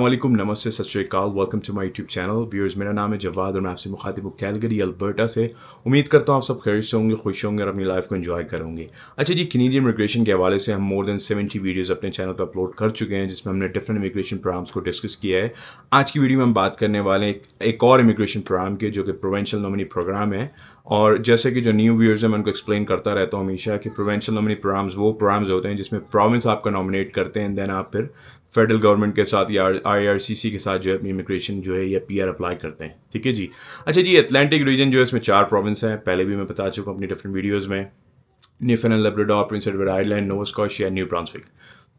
अस्सलाम वालेकुम, नमस्ते, सत श्री अकाल, welcome to my YouTube channel. Viewers, मेरा नाम है जवाद और मैं आपसे मुखातिब हूँ कैलगरी अल्बर्टा से। उम्मीद करता हूँ आप सब खैरियत से होंगे, खुश होंगे और अपनी लाइफ को एंजॉय करेंगे। अच्छा जी, कैनेडियन इमिग्रेशन के हवाले से हम मोर देन 70 वीडियोज़ अपने चैनल पर अपलोड कर चुके हैं, जिसमें हमने डिफरेंट इमिग्रेशन प्रोग्राम्स को डिस्कस किया है। आज की वीडियो में हम बात करने वाले हैं एक और इमिग्रेशन प्रोग्राम के, जो कि प्रोवेंशल नॉमिनी प्रोग्राम है। और जैसे कि जो न्यू व्यूअर्स हैं, मैं उनको एक्सप्लेन करता रहता हूँ हमेशा कि प्रोवेंशल नॉमिनी प्रोग्राम्स वो प्रोग्राम्स होते हैं जिसमें प्रोविंस आपका नॉमिनेट करते हैं, देन आप फिर फेडरल गवर्नमेंट के साथ या आईआरसीसी के साथ जो है अपनी इमिग्रेशन जो है या पीआर अप्लाई करते हैं। ठीक है जी। अच्छा जी, अटलांटिक रीजन जो है इसमें 4 प्रोविंस हैं, पहले भी मैं बता चुका हूँ अपनी डिफरेंट वीडियोज़ में। Newfoundland, Labrador, Prince Edward Island, Nova Scotia, New Brunswick.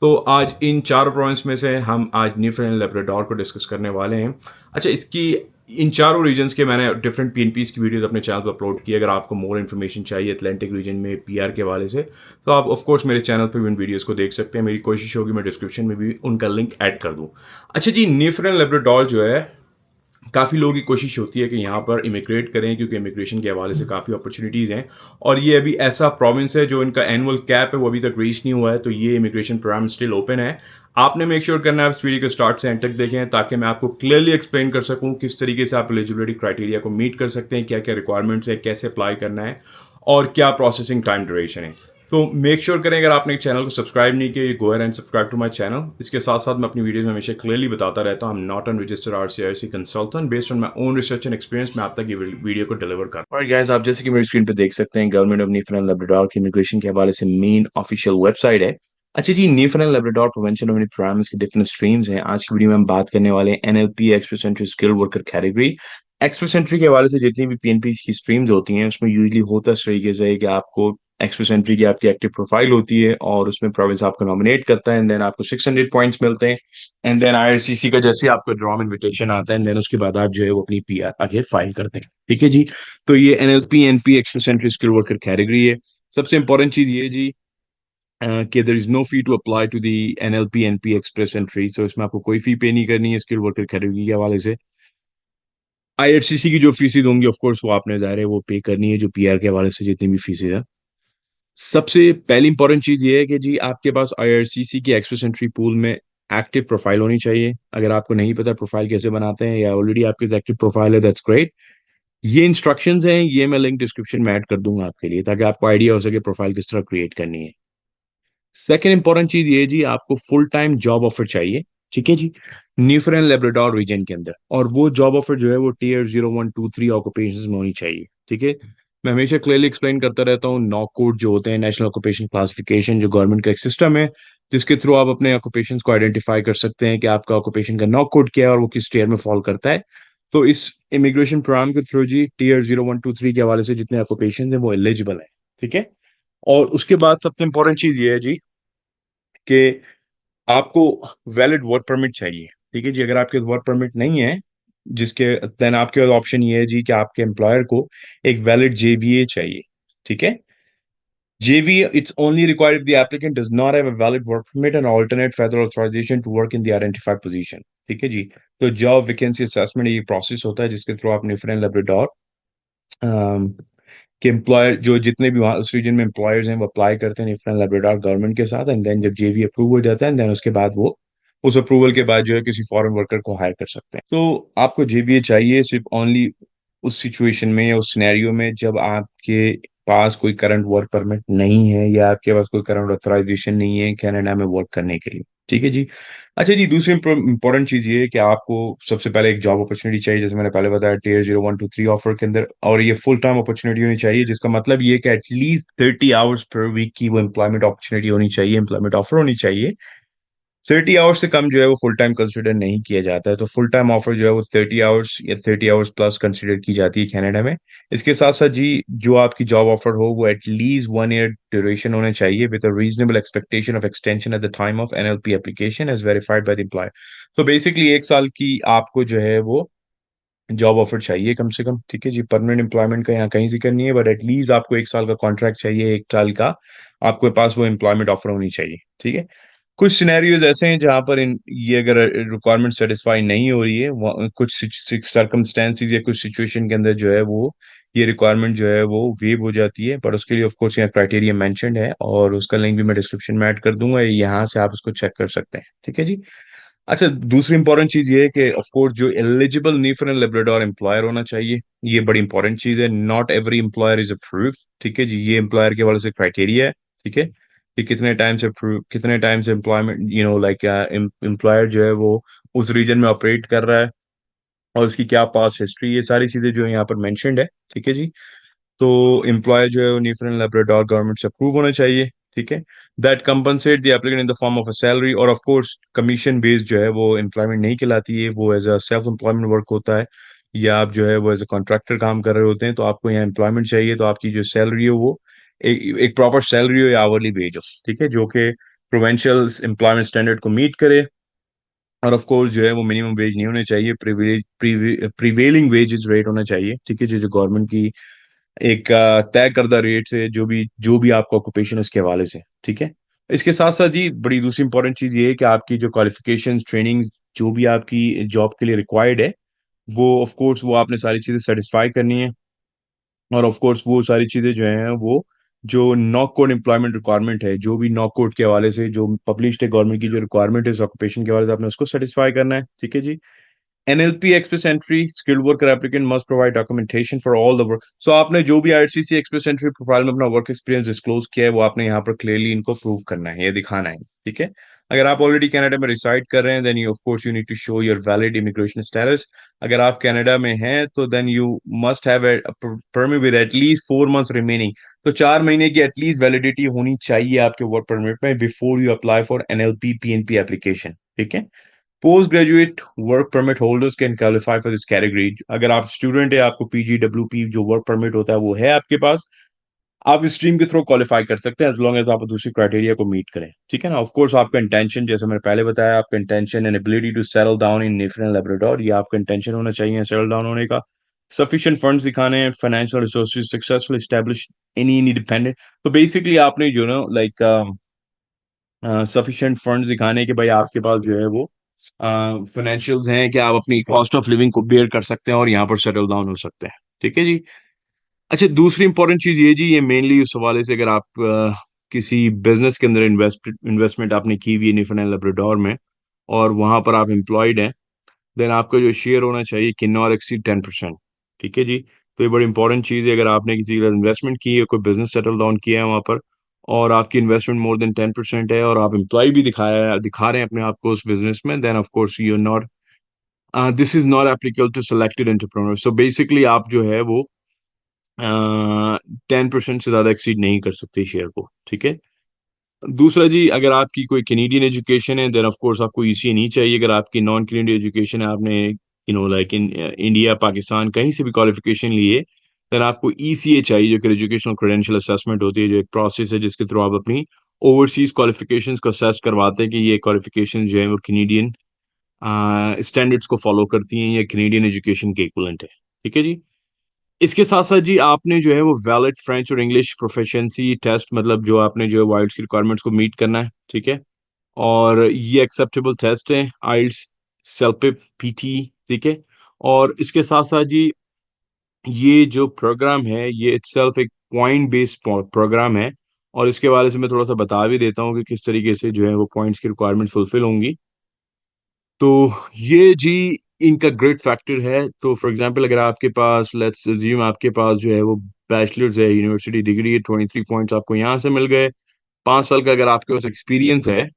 तो आज इन 4 प्रोविंस में से हम आज न्यूफाउंडलैंड लेब्राडोर को डिस्कस करने वाले हैं। अच्छा, इसकी इन चारों रीजन्स के मैंने डिफरेंट पीएनपीस की वीडियोस अपने चैनल पर अपलोड की। अगर आपको मोर इन्फॉर्मेशन चाहिए अटलांटिक रीजन में पीआर के हवाले से, तो आप ऑफ कोर्स मेरे चैनल पर भी उन वीडियोस को देख सकते हैं। मेरी कोशिश होगी मैं डिस्क्रिप्शन में भी उनका लिंक ऐड कर दूँ। अच्छा जी, न्यूफाउंडलैंड लेब्राडोर जो है, काफ़ी लोगों की कोशिश होती है कि यहाँ पर इमिग्रेट करें, क्योंकि इमिग्रेशन के हवाले से काफ़ी अपॉर्चुनिटीज़ हैं। और ये अभी ऐसा प्रोविंस है जो इनका एनुअल कैप है वो अभी तक रीच नहीं हुआ है, तो ये इमिग्रेशन प्रोग्राम स्टिल ओपन है। आपने मेक श्योर करना है आप इस वीडियो को स्टार्ट से एंड तक देखें, ताकि मैं आपको क्लियरली एक्सप्लेन कर सकूँ किस तरीके से आप एलिजिबिलिटी क्राइटेरिया को मीट कर सकते हैं, क्या क्या रिक्वायरमेंट्स है, कैसे अप्लाई करना है और क्या प्रोसेसिंग टाइम ड्यूरेशन है। तो मेक श्योर करें, अगर आपने चैनल को सब्सक्राइब नहीं किया, go ahead and subscribe to my channel. इसके साथ साथ मैं अपनी वीडियोस में हमेशा क्लियरली बताता रहता हूँ, I am not an registered RCIC consultant, based on my own research and experience मैं आप तक ये वीडियो को डिलीवर कर। और गाइस, आप जैसे कि मेरी स्क्रीन पे देख सकते हैं, गवर्नमेंट ऑफ न्यूफाउंडलैंड लेब्राडोर की इमिग्रेशन के हवाले से मेन ऑफिशियल वेबसाइट है। अच्छा जी, न्यूफाउंडलैंड लेब्राडोर प्रोवेंशन ऑफ प्रोग्राम्स की डिफरेंट स्ट्रीम्स हैं। आज की वीडियो में हम बात करने वाले हैं NLP express entry skilled worker category. Express entry के हवाले से जितनी भी पीएनपी की स्ट्रीम्स होती हैं, उसमें यूजली होता इस तरीके से है कि आपको एक्सप्रेस एंट्री की आपकी एक्टिव प्रोफाइल होती है और उसमें प्रोविंस आपको नॉमिनेट करता है, एंड देन आपको 600 पॉइंट्स मिलते हैं, एंड देन आईआरसीसी का जैसे आपको ड्रॉ इन्विटेशन आता है, एंड देन उसके बाद आप जो है वो अपनी पीआर आगे फाइल करते हैं। ठीक है जी। तो ये NLP NP express entry skill worker category है। सबसे इंपॉर्टेंट चीज ये जी कि there is no fee to apply to the NLP NP express entry. So इसमें आपको कोई फी पे नहीं करनी है स्किल वर्कर कैटेगरी के हवाले से। आईआरसीसी की जो फीसेज होंगी ऑफ कोर्स वो आपने ज़ाहिर है वो पे करनी है, जो पीआर के हवाले से जितनी भी फीसेज है। सबसे पहली इंपॉर्टेंट चीज ये है कि जी आपके पास आईआरसीसी की एक्सेस एंट्री पूल में एक्टिव प्रोफाइल होनी चाहिए। अगर आपको नहीं पता प्रोफाइल कैसे बनाते हैं या ऑलरेडी आपके पास एक्टिव प्रोफाइल है, दैट्स ग्रेट। ये इंस्ट्रक्शंस हैं, ये मैं लिंक डिस्क्रिप्शन में ऐड कर दूंगा आपके लिए, ताकि आपको आइडिया हो सके प्रोफाइल किस तरह क्रिएट करनी है। सेकेंड इंपॉर्टेंट चीज ये जी, आपको फुल टाइम जॉब ऑफर चाहिए। ठीक है जी, न्यूफाउंडलैंड लेब्राडोर रीजन के अंदर, और वो जॉब ऑफर जो है वो टीयर 0123 ऑक्यूपेशन में होनी चाहिए। ठीक है। मैं हमेशा क्लियरली एक्सप्लेन करता रहता हूँ, नॉक कोड जो होते हैं, नेशनल ऑक्यूपेशन क्लासिफिकेशन, जो गवर्नमेंट का एक सिस्टम है जिसके थ्रू आप अपने ऑक्यूपेशन को आइडेंटिफाई कर सकते हैं कि आपका ऑक्यूपेशन का नॉक कोड क्या है और वो किस टीयर में फॉल करता है। तो इस इमिग्रेशन प्रोग्राम के थ्रू जी टीयर 0123 के हवाले से जितने ऑक्यूपेशन है वो एलिजिबल है। ठीक है। और उसके बाद सबसे इंपॉर्टेंट चीज ये है जी कि आपको वैलिड वर्क परमिट चाहिए। ठीक है जी। अगर आपके वर्क परमिट नहीं है, जिसके देन आपके पास ऑप्शन ये है जी कि आपके एम्प्लॉयर को एक वैलिड जेवीए चाहिए। ठीक है। JVA, it's only required if the applicant does not have a valid work permit and alternate federal authorization to work in the identified position। ठीक है जी। तो जॉब वैकेंसी असेसमेंट ये प्रोसेस होता है जिसके थ्रू आप न्यूफाउंडलैंड लेब्राडोर के एम्प्लॉयर, जो जितने भी वहाँ उस रीजन में एम्प्लॉयर्स हैं, वो अप्लाई करते हैं न्यूफाउंडलैंड लेब्राडोर गवर्नमेंट के साथ, एंड देन जब जेवी अप्रूव हो जाता है, देन उसके बाद वो उस अप्रूवल के बाद जो है किसी फॉरेन वर्कर को हायर कर सकते हैं। तो आपको जेबीए चाहिए सिर्फ ओनली उस सिचुएशन में या उस सिनेरियो में जब आपके पास कोई करंट वर्क परमिट नहीं है या आपके पास कोई करंट ऑथराइजेशन नहीं है कनाडा में वर्क करने के लिए। ठीक है जी। अच्छा जी, दूसरी इंपॉर्टेंट चीज ये है कि आपको सबसे पहले एक जॉब अपॉर्चुनिटी चाहिए, जैसे मैंने पहले बताया टीयर 0123 ऑफर के अंदर, और ये फुल टाइम अपॉर्चुनिटी होनी चाहिए, जिसका मतलब ये कि एटलीस्ट 30 आवर्स पर वीक की वो एम्प्लॉयमेंट अपॉर्चुनिटी होनी चाहिए, एम्प्लॉयमेंट ऑफर होनी चाहिए। 30 आवर्स से कम जो है वो फुल टाइम कंसिडर नहीं किया जाता है, तो फुल टाइम ऑफर जो है वो 30 आवर्स या 30 आवर्स प्लस कंसिडर की जाती है कनाडा में। इसके साथ साथ जी जो आपकी जॉब ऑफर हो वो एटलीस्ट 1 ईयर ड्यूरेशन होना चाहिए, with a reasonable expectation of extension at the time of NLP application as verified by the employer. तो बेसिकली 1 साल की आपको जो है वो जॉब ऑफर चाहिए कम से कम। ठीक है जी। परमानेंट एम्प्लॉयमेंट का यहाँ कहीं जिक्र नहीं है, बट एटलीस्ट आपको 1 साल का कॉन्ट्रैक्ट चाहिए, 1 साल का आपके पास वो एम्प्लॉयमेंट ऑफर होनी चाहिए। ठीक है। कुछ सिनेरियोज ऐसे हैं जहां पर इन ये अगर रिक्वायरमेंट सेटिस्फाई नहीं हो रही है, कुछ सर्कमस्टेंसेस या कुछ सिचुएशन के अंदर जो है वो ये रिक्वायरमेंट जो है वो वेव हो जाती है, पर उसके लिए ऑफ कोर्स यहाँ क्राइटेरिया मेंशन्ड है और उसका लिंक भी मैं डिस्क्रिप्शन में ऐड कर दूंगा, यहाँ से आप उसको चेक कर सकते हैं। ठीक है जी। अच्छा, दूसरी इंपॉर्टेंट चीज ये है कि ऑफ कोर्स जो एलिजिबल न्यूफाउंडलैंड लेब्राडोर एम्प्लॉयर होना चाहिए। ये बड़ी इंपॉर्टेंट चीज है। Not every employer is approve, ठीक है जी। ये एम्प्लॉयर के वाले से क्राइटेरिया है, ठीक है, कि कितने टाइम से एम्प्लॉयमेंट लाइक एम्प्लॉयर जो है वो उस रीजन में ऑपरेट कर रहा है, और उसकी क्या पास्ट हिस्ट्री, ये सारी चीजें जो है यहाँ पर मेंशन्ड है, ठीक है जी। तो एम्प्लॉयर जो है वो न्यूफाउंडलैंड लेब्राडोर गवर्नमेंट से अप्रूव होना चाहिए, ठीक है। That compensate the applicant in the form of a salary, और ऑफ कोर्स कमीशन बेस्ड जो है वो एम्प्लॉयमेंट नहीं कहलाती है, वो as a self employment work होता है, या आप जो है वो एज अ कॉन्ट्रैक्टर काम कर रहे होते हैं, तो आपको यहाँ एम्प्लॉयमेंट चाहिए, तो आपकी जो सैलरी हो वो एक प्रॉपर सैलरी हो या आवरली वेज हो, ठीक है, जो कि प्रोवेंशियल एम्प्लॉयमेंट स्टैंडर्ड को मीट करे। और ऑफ कोर्स जो है वो मिनिमम वेज नहीं होना चाहिए, प्रिवेलिंग वेजेस रेट होना चाहिए, ठीक है, जो जो गवर्नमेंट की एक तय करदा रेट से, जो भी आपका ऑक्यूपेशन है उसके हवाले से, ठीक है। इसके साथ साथ जी बड़ी दूसरी इंपॉर्टेंट चीज ये है कि आपकी जो क्वालिफिकेशन ट्रेनिंग जो भी आपकी जॉब के लिए रिक्वायर्ड है, वो ऑफ कोर्स वो आपने सारी चीजें सेटिस्फाई करनी है। और ऑफ कोर्स वो सारी चीजें जो हैं वो जो नॉक कोड एम्प्लॉयमेंट रिक्वायरमेंट है, जो भी नॉक कोड के हवाले से जो पब्लिश्ड है गवर्नमेंट की जो रिक्वायरमेंट है उस ऑक्यूपेशन के हवाले से, आपने उसको सेटिस्फाई करना है, ठीक है जी। NLP Express Entry skilled worker applicant must provide documentation for all the work. So आपने जो भी IRCC Express Entry प्रोफाइल में अपना वर्क एक्सपीरियंस डिस्क्लोज किया है, वो आपने यहाँ पर क्लियरली इनको प्रूव करना है, ये दिखाना है, ठीक है। अगर आप ऑलरेडी कनाडा में रिसाइड कर रहे हैं, then you of course you need to show your valid immigration status. अगर आप कनाडा में हैं तो then you must have permit with at least 4 months remaining. तो 4 महीने की एटलीस्ट वैलिडिटी होनी चाहिए आपके वर्क परमिट में before you apply for NLP PNP application, ठीक है। Post graduate work permit holders can qualify for this category. अगर आप स्टूडेंट है, आपको PGWP जो वर्क परमिट होता है वो है आपके पास, आप इस स्ट्रीम के थ्रू क्वालिफाई कर सकते हैं, एज लॉन्ग एज आप दूसरी क्राइटेरिया को मीट करें, ठीक है ना। ऑफ कोर्स आपका इंटेंशन, जैसे मैंने पहले बताया, आपका intention and ability to settle down in Newfoundland Labrador, ये आपका इंटेंशन होना चाहिए सेटल डाउन होने का। सफिशिएंट फंड्स दिखाने हैं, financial resources, successful establish any independent. तो बेसिकली आपने जो ना लाइक सफिशिएंट फंड्स दिखाने के भाई आपके पास जो है वो फाइनेंशियल्स हैं कि आप अपनी कॉस्ट ऑफ लिविंग को बेयर कर सकते हैं और यहाँ पर सेटल डाउन हो सकते हैं, ठीक है जी। अच्छा, दूसरी इंपॉर्टेंट चीज ये जी, ये मेनली उस हवाले से, अगर आप किसी बिजनेस के अंदर इन्वेस्टमेंट आपने की हुई है न्यूफाउंडलैंड लेब्राडोर में, और वहां पर आप एम्प्लॉयड हैं, देन आपका जो शेयर होना चाहिए कि नॉट एक्सीड 10%, ठीक है जी। तो ये बड़ी इंपॉर्टेंट चीज़ है, अगर आपने किसी का इन्वेस्टमेंट की है, कोई बिजनेस सेटल डाउन किया है वहाँ पर, और आपकी इन्वेस्टमेंट मोर देन 10% है, और आप एम्प्लॉय भी दिखा रहे हैं अपने आप को उस बिजनेस में, then of course you not, this is not applicable to selected entrepreneur. So basically आप जो है वो 10% से ज़्यादा एक्सीड नहीं कर सकते शेयर को, ठीक है। दूसरा जी, अगर आपकी कोई कैनेडियन एजुकेशन है, देन ऑफ कोर्स आपको ECA नहीं चाहिए। अगर आपकी नॉन कैनेडियन एजुकेशन है, आपने लाइक इन इंडिया पाकिस्तान कहीं से भी क्वालिफिकेशन लिए, देन आपको ECA चाहिए, जो कि एजुकेशनल क्रेडेंशियल असेसमेंट होती है, जो एक प्रोसेस है जिसके थ्रू आप अपनी ओवरसीज क्वालिफिकेशंस को असेस करवाते हैं कि ये क्वालिफिकेशन जो है वो कैनेडियन स्टैंडर्ड्स को फॉलो करती हैं या कैनेडियन एजुकेशन के इक्विवेलेंट है, ठीक है जी। इसके साथ साथ जी आपने जो है वो वैलिड फ्रेंच और इंग्लिश प्रोफिशिएंसी टेस्ट, मतलब जो आपने जो है वाइल्ड्स की रिक्वायरमेंट्स को मीट करना है, ठीक है। और ये एक्सेप्टेबल टेस्ट है, आइल्स, सेल्पिप, PT, ठीक है। और इसके साथ साथ जी ये जो प्रोग्राम है ये इटसेल्फ एक पॉइंट बेस्ड प्रोग्राम है, और इसके बारे से मैं थोड़ा सा बता भी देता हूँ कि किस तरीके से जो है वो पॉइंट्स की रिक्वायरमेंट फुलफिल होंगी। तो ये जी इनका ग्रेट फैक्टर है। तो फॉर एग्जांपल, अगर आपके पास, लेट्स अज्यूम आपके पास जो है वो बैचलर्स है, यूनिवर्सिटी डिग्री है, 23 पॉइंट्स आपको यहाँ से मिल गए। 5 साल का अगर आपके पास एक्सपीरियंस है,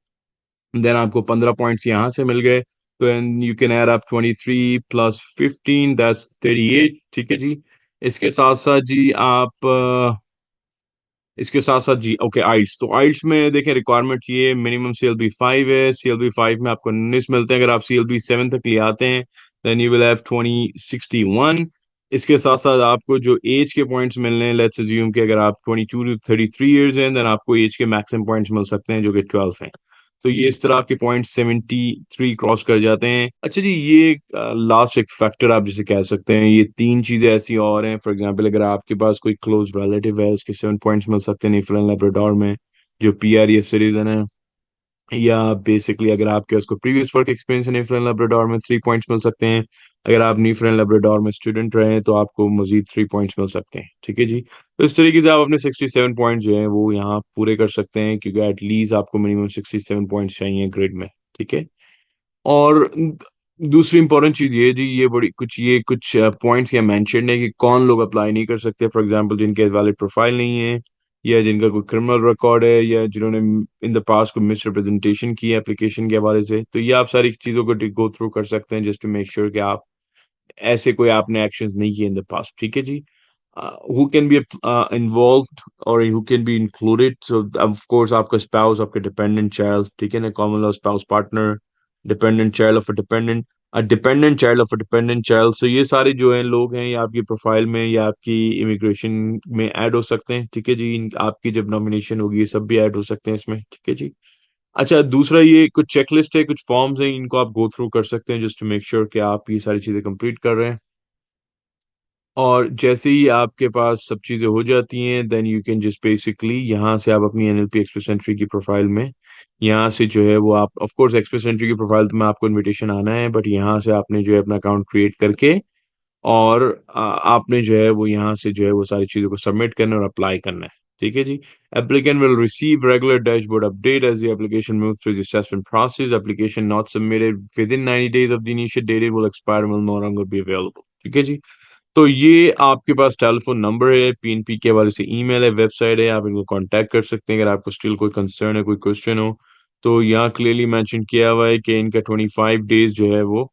देन आपको 15 पॉइंट्स यहाँ से मिल गए। तो and you can add up 23 plus 15, that's 38, ठीक है जी। इसके साथ साथ जी आप इसके साथ साथ जी ओके, आइल्स, तो आइल्स में देखें रिक्वायरमेंट ये मिनिमम CLB 5 है। CLB 5 में आपको 19 मिलते हैं। अगर आप CLB 7 तक ले आते हैं, देन यू विल हैव 2061। इसके साथ साथ आपको जो एज के पॉइंट्स मिलने हैं, लेट्स अज्यूम कि अगर आप 22 to 33 ईयर्स हैं, देन आपको एज के मैक्सिमम पॉइंट्स मिल सकते हैं जो कि 12 हैं। तो ये इस तरह आपके पॉइंट 73 क्रॉस कर जाते हैं। अच्छा जी, ये लास्ट एक फैक्टर आप जिसे कह सकते हैं, ये 3 चीजें ऐसी और हैं। फॉर एग्जांपल, अगर आपके पास कोई क्लोज रिलेटिव है, उसके 7 पॉइंट्स मिल सकते हैं न्यूफाउंडलैंड लैब्राडोर में, जो PR या सिटीजन है। या बेसिकली अगर आपके उसको प्रीवियस वर्क एक्सपीरियंस है न्यूफाउंडलैंड लैब्राडोर में, 3 पॉइंट्स मिल सकते हैं। अगर आप न्यूफाउंडलैंड लैब्राडोर में स्टूडेंट रहे तो आपको मजीद 3 पॉइंट्स मिल सकते हैं, ठीक है जी। तो इस तरीके से आप अपने 67 पॉइंट जो है वो यहाँ पूरे कर सकते हैं, क्योंकि एटलीस्ट आपको मिनिमम 67 पॉइंट्स चाहिए ग्रेड में, ठीक है। और दूसरी इम्पोर्टेंट चीज़ ये जी, ये कुछ पॉइंट्स यहाँ मेंशन्ड है कि कौन लोग अप्लाई नहीं कर सकते। फॉर एग्जांपल जिनके वैलिड प्रोफाइल नहीं है, या जिनका कोई क्रिमिनल रिकॉर्ड है, या जिन्होंने इन द पास्ट कोई मिसरिप्रेजेंटेशन की है एप्लीकेशन के हवाले से। तो ये आप सारी चीज़ों को गो थ्रू कर सकते हैं जस्ट टू मेक श्योर कि आप ऐसे कोई आपने एक्शंस नहीं किए इन द पास्ट, ठीक है जी। Who can be involved or who can be included? So of course आपका spouse, आपका dependent child, ठीक है ना, common law spouse partner, dependent child of a dependent child of a dependent child. So ये सारे जो हैं लोग हैं, ये आपकी प्रोफाइल में या आपकी इमिग्रेशन में ऐड हो सकते हैं, ठीक है जी। आपकी जब नॉमिनेशन होगी ये सब भी ऐड हो सकते हैं इसमें, ठीक है जी। अच्छा, दूसरा ये कुछ चेकलिस्ट है, कुछ फॉर्म्स हैं, इनको आप गो थ्रू कर सकते हैं जस्ट टू मेक श्योर कि आप ये सारी चीज़ें कंप्लीट कर रहे हैं। और जैसे ही आपके पास सब चीज़ें हो जाती हैं, then you can just basically यहाँ से आप अपनी एनएलपी एक्सप्रेस एंट्री की प्रोफाइल में, यहाँ से जो है वो आप ऑफ कोर्स एक्सप्रेस एंट्री की प्रोफाइल तो में आपको इनविटेशन आना है, बट यहाँ से आपने जो है अपना अकाउंट क्रिएट करके और आपने जो है वो यहाँ से जो है वो सारी चीज़ों को सबमिट करना और अप्लाई करना है, ठीक है जी। Applicant will receive regular dashboard update as the application moves through the assessment process. Application not submitted within 90 days of the initial date will expire and will no longer be available, ठीक है जी। तो ये आपके पास telephone number है, PNP के हवाले से ईमेल है, वेबसाइट है, आप इनको कांटेक्ट कर सकते हैं अगर आपको स्टिल कोई कंसर्न है, कोई क्वेश्चन हो। तो यहाँ क्लियरली मेंशन किया हुआ है कि इनका 25 डेज जो है वो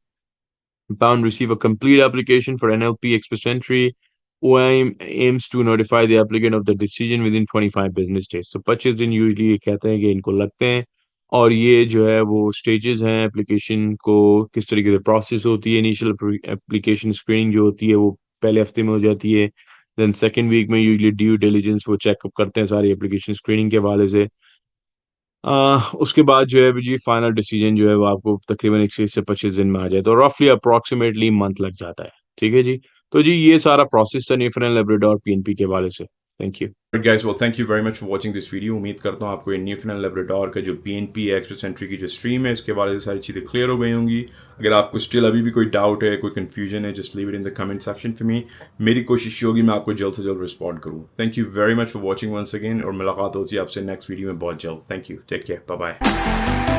bound receive a complete application for NLP Express Entry. OIM aims to notify the applicant of the decision within 25 business days. So 25 दिन यूजली ये कहते हैं कि इनको लगते हैं। और ये जो है वो स्टेजेस हैं एप्लीकेशन को किस तरीके से प्रोसेस होती है। इनिशियल एप्लीकेशन स्क्रीनिंग जो होती है वो पहले हफ्ते में हो जाती है। देन सेकेंड वीक में यूजली ड्यू डिलीजेंस वो चेकअप करते हैं सारी एप्लीकेशन स्क्रीनिंग के हवाले से। उसके बाद जो है जी फाइनल डिसीजन जो है वो आपको तकरीबन 21 से 25 दिन में आ जाए, तो रफली अप्रॉक्सीमेटली मंथ लग जाता है, ठीक है जी। तो जी ये सारा प्रोसेस था न्यूफाउंडलैंड लैब्राडोर पीएनपी के हवाले से। Thank you guys, well thank you very much for watching this video. उम्मीद करता हूँ आपको ये न्यूफाउंडलैंड लैब्राडोर का जो पीएनपी एक्सप्रेस एंट्री की जो स्ट्रीम है इसके हवाले से सारी चीज़ें क्लियर हो गई होंगी। अगर आपको स्टिल अभी भी कोई डाउट है, कोई कंफ्यूजन है, just leave it in the comment section for me. मेरी कोशिश होगी मैं आपको जल्द से जल्द रिस्पॉन्ड करूँ। Thank you very much for watching once again, और मुलाकात होती है आपसे नेक्स्ट वीडियो में बहुत जल्द। Thank you, take care, bye bye.